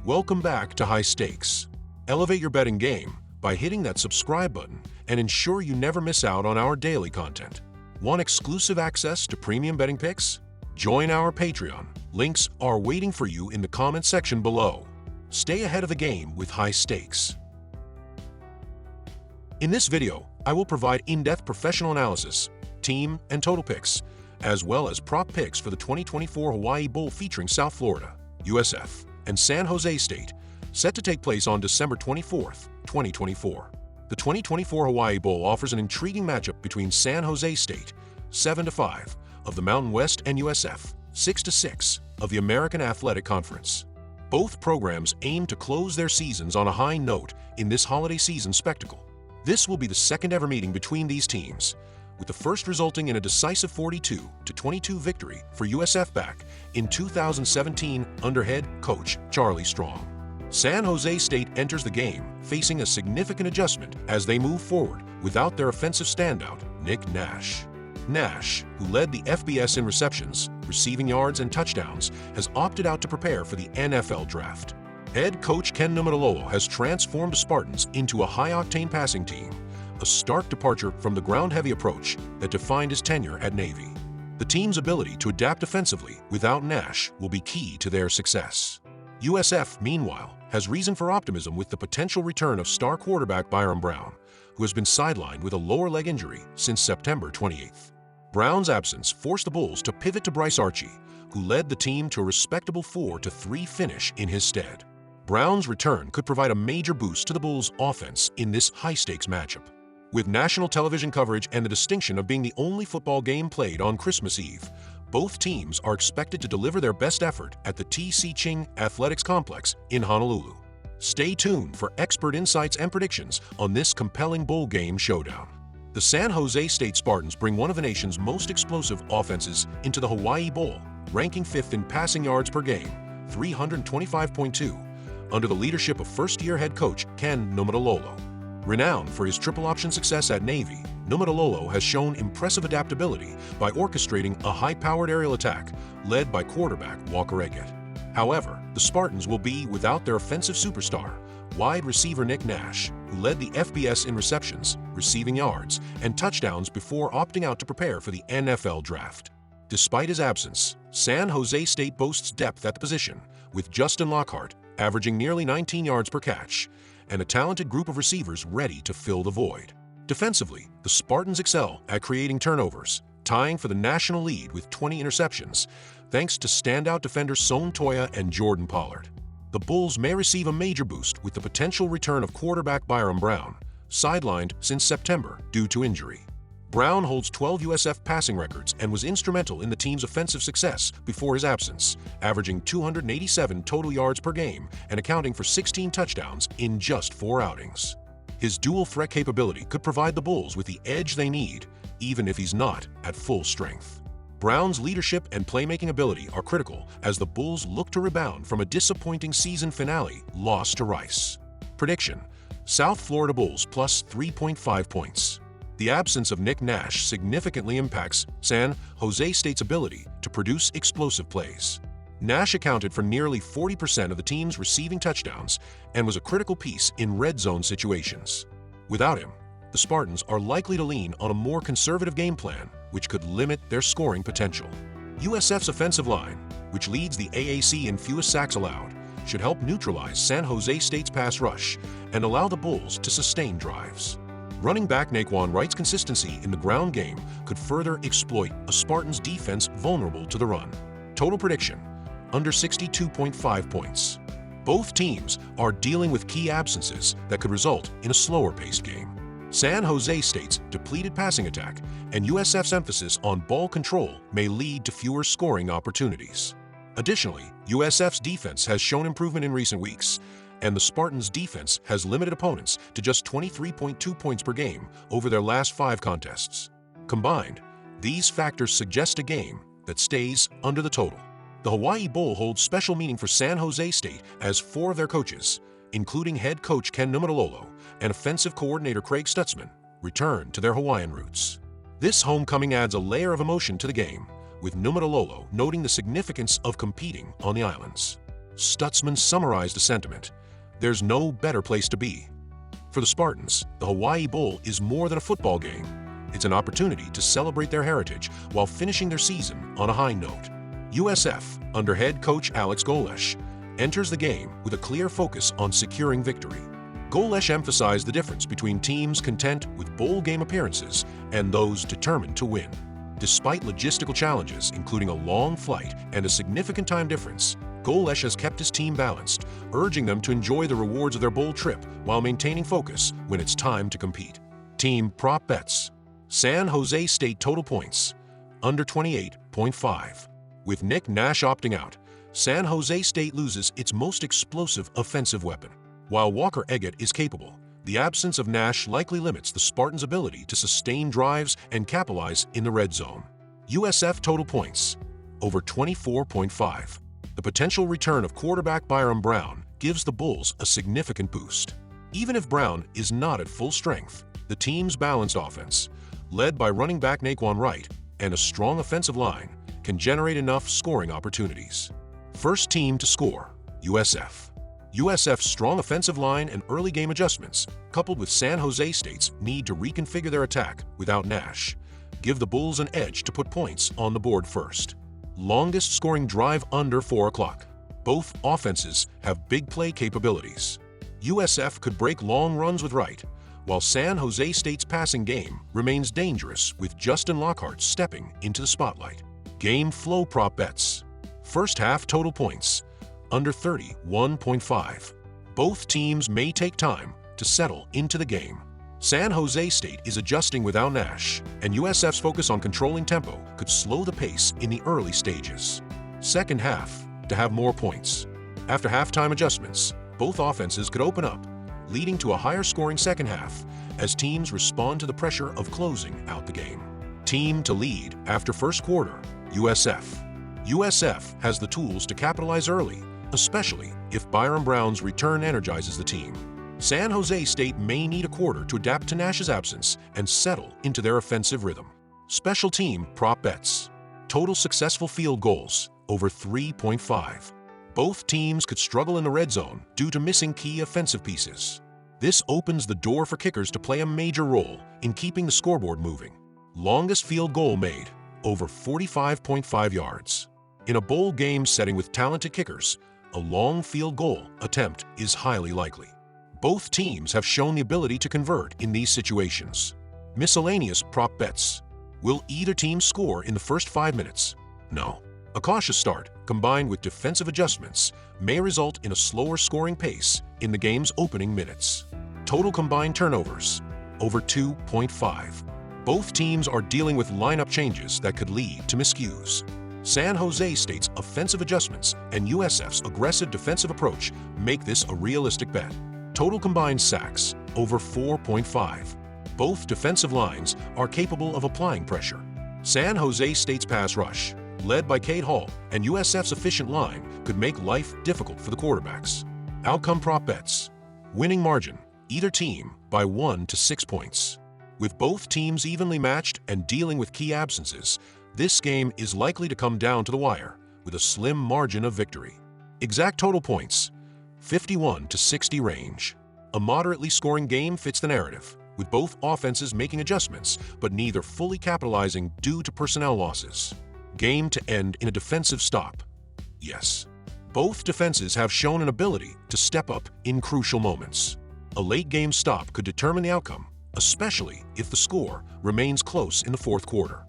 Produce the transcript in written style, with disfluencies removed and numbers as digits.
Welcome back to High Stakes. Elevate your betting game by hitting that subscribe button and ensure you never miss out on our daily content. Want exclusive access to premium betting picks? Join our Patreon. Links are waiting for you in the comment section below. Stay ahead of the game with High Stakes. In this video, I will provide in-depth professional analysis, team and total picks, as well as prop picks for the 2024 Hawai'i Bowl featuring South Florida, USF, and San Jose State, set to take place on December 24th, 2024. The 2024 Hawai'i Bowl offers an intriguing matchup between San Jose State, 7-5, of the Mountain West, and USF, 6-6, of the American Athletic Conference. Both programs aim to close their seasons on a high note in this holiday season spectacle. This will be the second ever meeting between these teams, with the first resulting in a decisive 42-22 victory for USF back in 2017 under head coach Charlie Strong. San Jose State enters the game facing a significant adjustment as they move forward without their offensive standout, Nick Nash. Nash, who led the FBS in receptions, receiving yards, and touchdowns, has opted out to prepare for the NFL draft. Head coach Ken Niumatalolo has transformed the Spartans into a high-octane passing team, a stark departure from the ground-heavy approach that defined his tenure at Navy. The team's ability to adapt offensively without Nash will be key to their success. USF, meanwhile, has reason for optimism with the potential return of star quarterback Byrum Brown, who has been sidelined with a lower leg injury since September 28th. Brown's absence forced the Bulls to pivot to Bryce Archie, who led the team to a respectable 4-3 finish in his stead. Brown's return could provide a major boost to the Bulls' offense in this high-stakes matchup. With national television coverage and the distinction of being the only football game played on Christmas Eve, both teams are expected to deliver their best effort at the T.C. Ching Athletics Complex in Honolulu. Stay tuned for expert insights and predictions on this compelling bowl game showdown. The San Jose State Spartans bring one of the nation's most explosive offenses into the Hawai'i Bowl, ranking 5th in passing yards per game, 325.2, under the leadership of first-year head coach Ken Niumatalolo. Renowned for his triple-option success at Navy, Niumatalolo has shown impressive adaptability by orchestrating a high-powered aerial attack led by quarterback Walker Eget. However, the Spartans will be without their offensive superstar, wide receiver Nick Nash, who led the FBS in receptions, receiving yards, and touchdowns before opting out to prepare for the NFL draft. Despite his absence, San Jose State boasts depth at the position, with Justin Lockhart averaging nearly 19 yards per catch, and a talented group of receivers ready to fill the void. Defensively, the Spartans excel at creating turnovers, tying for the national lead with 20 interceptions, thanks to standout defenders Son Toya and Jordan Pollard. The Bulls may receive a major boost with the potential return of quarterback Byrum Brown, sidelined since September due to injury. Brown holds 12 USF passing records and was instrumental in the team's offensive success before his absence, averaging 287 total yards per game and accounting for 16 touchdowns in just 4 outings. His dual threat capability could provide the Bulls with the edge they need, even if he's not at full strength. Brown's leadership and playmaking ability are critical as the Bulls look to rebound from a disappointing season finale loss to Rice. Prediction: South Florida Bulls plus 3.5 points. The absence of Nick Nash significantly impacts San Jose State's ability to produce explosive plays. Nash accounted for nearly 40% of the team's receiving touchdowns and was a critical piece in red zone situations. Without him, the Spartans are likely to lean on a more conservative game plan, which could limit their scoring potential. USF's offensive line, which leads the AAC in fewest sacks allowed, should help neutralize San Jose State's pass rush and allow the Bulls to sustain drives. Running back Naquan Wright's consistency in the ground game could further exploit a Spartans defense vulnerable to the run. Total prediction: under 62.5 points. Both teams are dealing with key absences that could result in a slower-paced game. San Jose State's depleted passing attack and USF's emphasis on ball control may lead to fewer scoring opportunities. Additionally, USF's defense has shown improvement in recent weeks, and the Spartans' defense has limited opponents to just 23.2 points per game over their last 5 contests. Combined, these factors suggest a game that stays under the total. The Hawai'i Bowl holds special meaning for San Jose State as 4 of their coaches, including head coach Ken Niumatalolo and offensive coordinator Craig Stutzman, return to their Hawaiian roots. This homecoming adds a layer of emotion to the game, with Niumatalolo noting the significance of competing on the islands. Stutzman summarized the sentiment: "There's no better place to be." For the Spartans, the Hawai'i Bowl is more than a football game. It's an opportunity to celebrate their heritage while finishing their season on a high note. USF, under head coach Alex Golesh, enters the game with a clear focus on securing victory. Golesh emphasized the difference between teams content with bowl game appearances and those determined to win. Despite logistical challenges, including a long flight and a significant time difference, Golesh has kept his team balanced, urging them to enjoy the rewards of their bowl trip while maintaining focus when it's time to compete. Team prop bets. San Jose State total points, under 28.5. With Nick Nash opting out, San Jose State loses its most explosive offensive weapon. While Walker Eget is capable, the absence of Nash likely limits the Spartans' ability to sustain drives and capitalize in the red zone. USF total points, over 24.5. The potential return of quarterback Byrum Brown gives the Bulls a significant boost. Even if Brown is not at full strength, the team's balanced offense, led by running back Naquan Wright and a strong offensive line, can generate enough scoring opportunities. First team to score, USF. USF's strong offensive line and early game adjustments, coupled with San Jose State's need to reconfigure their attack without Nash, give the Bulls an edge to put points on the board first. Longest scoring drive under 4 o'clock. Both offenses have big play capabilities. USF could break long runs with Wright, while San Jose State's passing game remains dangerous with Justin Lockhart stepping into the spotlight. Game flow prop bets. First half total points, under 31.5. Both teams may take time to settle into the game. San Jose State is adjusting without Nash, and USF's focus on controlling tempo could slow the pace in the early stages. Second half to have more points. After halftime adjustments, both offenses could open up, leading to a higher scoring second half as teams respond to the pressure of closing out the game. Team to lead after first quarter, USF. USF has the tools to capitalize early, especially if Byrum Brown's return energizes the team. San Jose State may need a quarter to adapt to Nash's absence and settle into their offensive rhythm. Special team prop bets. Total successful field goals, over 3.5. Both teams could struggle in the red zone due to missing key offensive pieces. This opens the door for kickers to play a major role in keeping the scoreboard moving. Longest field goal made, over 45.5 yards. In a bowl game setting with talented kickers, a long field goal attempt is highly likely. Both teams have shown the ability to convert in these situations. Miscellaneous prop bets. Will either team score in the first 5 minutes? No. A cautious start, combined with defensive adjustments, may result in a slower scoring pace in the game's opening minutes. Total combined turnovers, over 2.5. Both teams are dealing with lineup changes that could lead to miscues. San Jose State's offensive adjustments and USF's aggressive defensive approach make this a realistic bet. Total combined sacks, over 4.5. Both defensive lines are capable of applying pressure. San Jose State's pass rush, led by Cade Hall, and USF's efficient line could make life difficult for the quarterbacks. Outcome prop bets. Winning margin, either team by 1 to 6 points. With both teams evenly matched and dealing with key absences, this game is likely to come down to the wire with a slim margin of victory. Exact total points, 51 to 60 range. A moderately scoring game fits the narrative, with both offenses making adjustments but neither fully capitalizing due to personnel losses. Game to end in a defensive stop. Yes. Both defenses have shown an ability to step up in crucial moments. A late game stop could determine the outcome, especially if the score remains close in the fourth quarter.